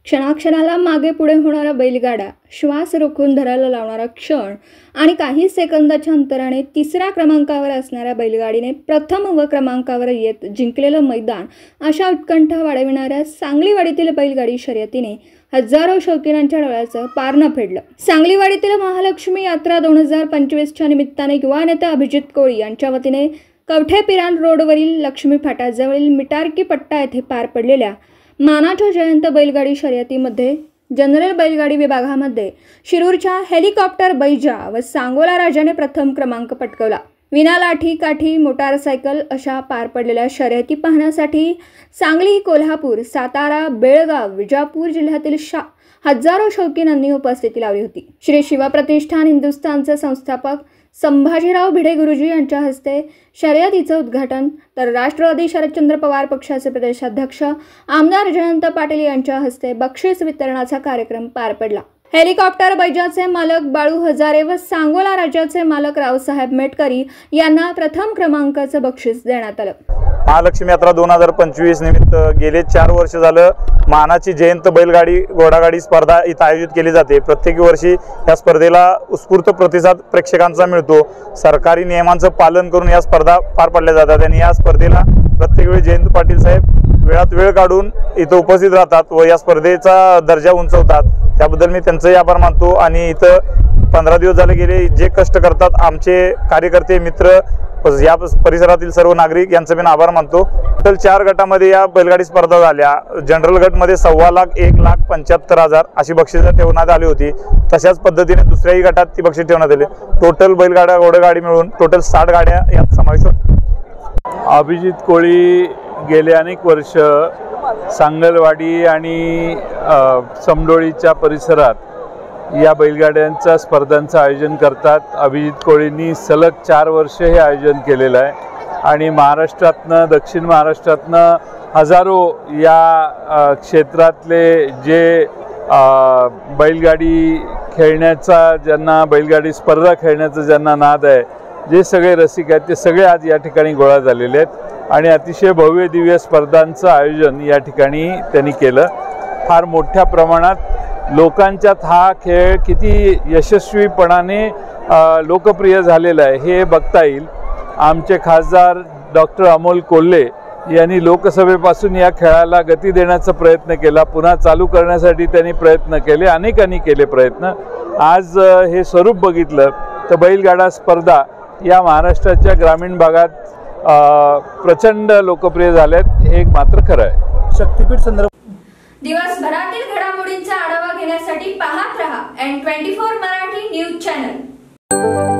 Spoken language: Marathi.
क्षणाक्षणाला मागे पुढे होणारा बैलगाडा, श्वास रोखून धरायला लावणारा क्षण आणि काही सेकंदाच्या अंतराने तिसऱ्या क्रमांकावर असणाऱ्या बैलगाडीने प्रथम व क्रमांकावर येत जिंकलेलं मैदान अशा उत्कंठा वाढविणाऱ्या सांगलीवाडीतील बैलगाडी शर्यतीने हजारो शौकीनांच्या डोळ्याचं पार न फेडलं। सांगलीवाडीतील महालक्ष्मी यात्रा 2025च्या निमित्ताने युवा नेता अभिजित कोळी यांच्या वतीने कवठे पिरान रोडवरील लक्ष्मी फाट्याजवळील मिटारकी पट्टा येथे पार पडलेल्या मानाच्या जयंत बैलगाडी शर्यतीमध्ये जनरल बैलगाडी विभागामध्ये शिरूरच्या हेलिकॉप्टर बैजा व सांगोला राजाने प्रथम क्रमांक पटकावला। विना लाठी काठी मोटारसायकल अशा पार पडलेल्या शर्यती पाहण्यासाठी सांगली, कोल्हापूर, सातारा, बेळगाव, विजापूर जिल्ह्यातील हजारो शौकीनांनी उपस्थिती लावली होती। श्री शिवप्रतिष्ठान हिंदुस्थानचे संस्थापक संभाजीराव भिडे गुरुजी यांच्या हस्ते शर्यतीचं उद्घाटन तर राष्ट्रवादी शरदचंद्र पवार पक्षाचे प्रदेशाध्यक्ष आमदार जयंत पाटील यांच्या हस्ते बक्षीस वितरणाचा कार्यक्रम पार पडला। हेलिकॉप्टर बैजाचे मालक बाळू हजारे व सांगोला राज्याचे मालक रावसाहेब मेटकरी यांना प्रथम क्रमांकाचं बक्षीस देण्यात आलं। महालक्ष्मी यात्रा 2025 निमित्त गेले 4 वर्ष झालं मानाची जयंत बैलगाडी घोडागाडी स्पर्धा इथं आयोजित केली जाते। प्रत्येक वर्षी या स्पर्धेला उत्स्फूर्त प्रतिसाद प्रेक्षकांचा मिळतो। सरकारी नियमांचं पालन करून या स्पर्धा पार पडल्या जातात आणि या स्पर्धेला प्रत्येक वेळी जयंत पाटील साहेब वेळात वेळ काढून इथं उपस्थित राहतात व या स्पर्धेचा दर्जा उंचवतात। त्याबद्दल मी त्यांचंही आभार मानतो आणि इथं 15 दिवस झाले गेले जे कष्ट करतात आमचे कार्यकर्ते मित्र या परिसरातील सर्व नागरिक यांचं मी आभार मानतो। टोटल 4 गटामध्ये या बैलगाडी स्पर्धा झाल्या। जनरल गट मध्ये 1.25 लाख 1,75,000 अशी बक्षिसं ठेवण्यात आली होती। तशाच पद्धतीने दुसऱ्याही गटात ती बक्षीस ठेवण्यात आली। टोटल बैलगाडा घोडगाडी मिळून टोटल 60 गाड्या यात समावेश होत्या। अभिजित कोळी गेले अनेक वर्ष सांगलवाडी आणि समडोळीच्या परिसरात या बैलगाड्यांच्या स्पर्धांचं आयोजन करतात। अभिजित कोळींनी सलग 4 वर्ष हे आयोजन केलेलं आहे आणि महाराष्ट्रातनं दक्षिण महाराष्ट्रातनं हजारो या क्षेत्रातले जे बैलगाडी खेळण्याचा ज्यांना बैलगाडी स्पर्धा खेळण्याचा ज्यांना नाद आहे जे सगळे रसिक आहेत ते सगळे आज या ठिकाणी गोळा झालेले आहेत आणि अतिशय भव्य दिव्य स्पर्धांचं आयोजन या ठिकाणी त्यांनी केलं। फार मोठ्या प्रमाणात लोकांच्यात हा खेळ किती यशस्वीपणाने लोकप्रिय झालेला आहे हे बघता येईल। आमचे खासदार डॉक्टर अमोल कोल्हे यांनी लोकसभेपासून या खेळाला गती देण्याचा प्रयत्न केला, पुन्हा चालू करण्यासाठी त्यांनी प्रयत्न केले, अनेकांनी केले प्रयत्न। आज हे स्वरूप बघितलं तर बैलगाडा स्पर्धा या महाराष्ट्राच्या ग्रामीण भागात प्रचंड लोकप्रिय झाल्यात हे एक मात्र खरं आहे। शक्तीपीठ संदर्भ दिवसभरातील घडामोडींचा आढावा घेण्यासाठी पाहत रहा N24 मराठी न्यूज चॅनल।